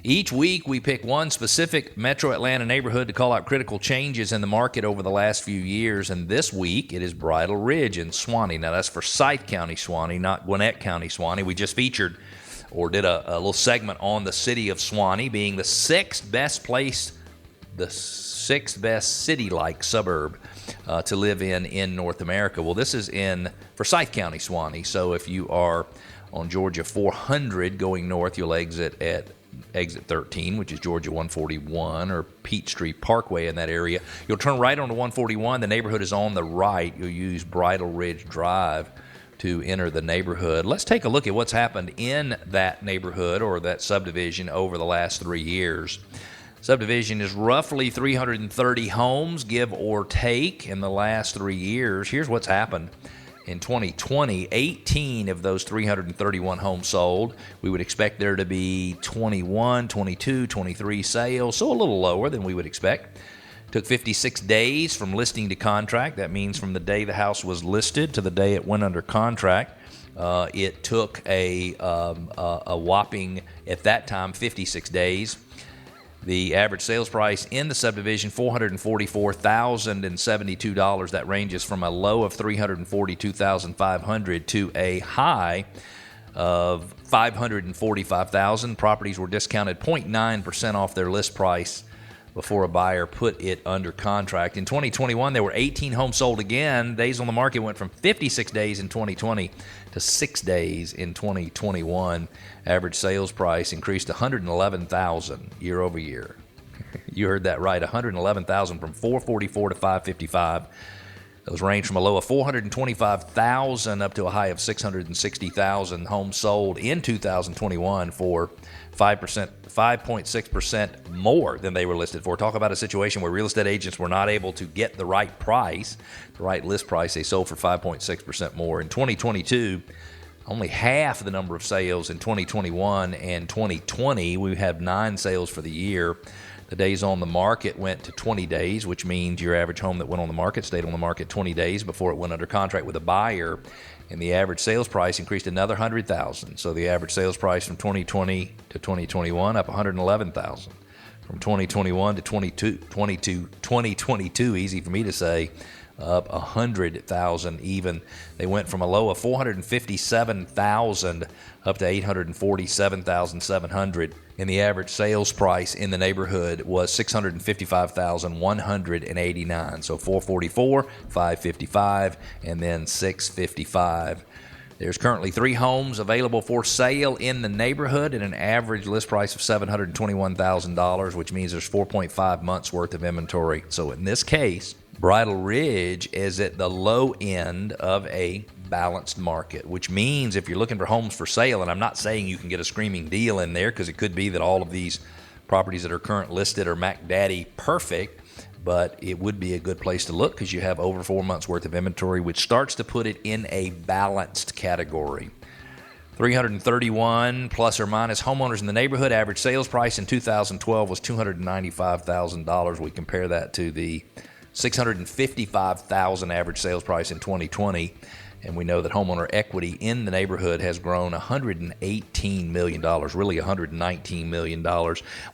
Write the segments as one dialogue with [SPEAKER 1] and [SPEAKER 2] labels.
[SPEAKER 1] Each week, we pick one specific Metro Atlanta neighborhood to call out critical changes in the market over the last few years. And this week, it is Bridle Ridge in Suwanee. Now, that's Forsyth County, Suwanee, not Gwinnett County, Suwanee. We just featured or did a little segment on the city of Suwanee being the sixth best city-like suburb to live in North America. Well, this is in Forsyth County, Suwanee. So if you are on Georgia 400 going north, you'll exit at exit 13, which is Georgia 141 or Peachtree Parkway in that area. You'll turn right onto 141. The neighborhood is on the right. You'll use Bridle Ridge Drive to enter the neighborhood. Let's take a look at what's happened in that neighborhood or that subdivision over the last 3 years. Subdivision is roughly 330 homes, give or take, in the last 3 years. Here's what's happened. In 2020, 18 of those 331 homes sold. We would expect there to be 21, 22, 23 sales, so a little lower than we would expect. Took 56 days from listing to contract. That means from the day the house was listed to the day it went under contract. It took a whopping, at that time, 56 days. The average sales price in the subdivision, $444,072. That ranges from a low of $342,500 to a high of $545,000. Properties were discounted 0.9% off their list price before a buyer put it under contract. In 2021, there were 18 homes sold again. Days on the market went from 56 days in 2020 to 6 days in 2021. Average sales price increased to $111,000 year over year. You heard that right, $111,000 from $444 to $555. Those range from a low of $425,000 up to a high of $660,000. Homes sold in 2021 for 5.6% more than they were listed for. Talk about a situation where real estate agents were not able to get the right price, the right list price. They sold for 5.6% more. In 2022, only half the number of sales in 2021 and 2020. We have 9 sales for the year. The days on the market went to 20 days, which means your average home that went on the market stayed on the market 20 days before it went under contract with a buyer, and the average sales price increased another $100,000. So the average sales price from 2020 to 2021 up $111,000. From 2021 to 2022, easy for me to say, up $100,000 even. They went from a low of $457,000 up to $847,700, and the average sales price in the neighborhood was $655,189. So 444, 555, and then 655. There's currently 3 homes available for sale in the neighborhood at an average list price of $721,000, which means there's 4.5 months worth of inventory. So in this case, Bridle Ridge is at the low end of a balanced market, which means if you're looking for homes for sale, and I'm not saying you can get a screaming deal in there because it could be that all of these properties that are current listed are Mac Daddy perfect, but it would be a good place to look because you have over 4 months worth of inventory, which starts to put it in a balanced category. 331 plus or minus homeowners in the neighborhood. Average sales price in 2012 was $295,000. We compare that to the $655,000 average sales price in 2020, and we know that homeowner equity in the neighborhood has grown $118 million, really $119 million.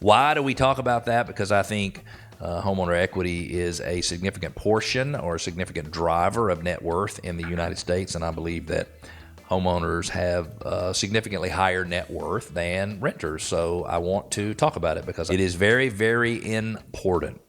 [SPEAKER 1] Why do we talk about that? Because I think homeowner equity is a significant portion or a significant driver of net worth in the United States, and I believe that homeowners have significantly higher net worth than renters. So I want to talk about it because it is very, very important.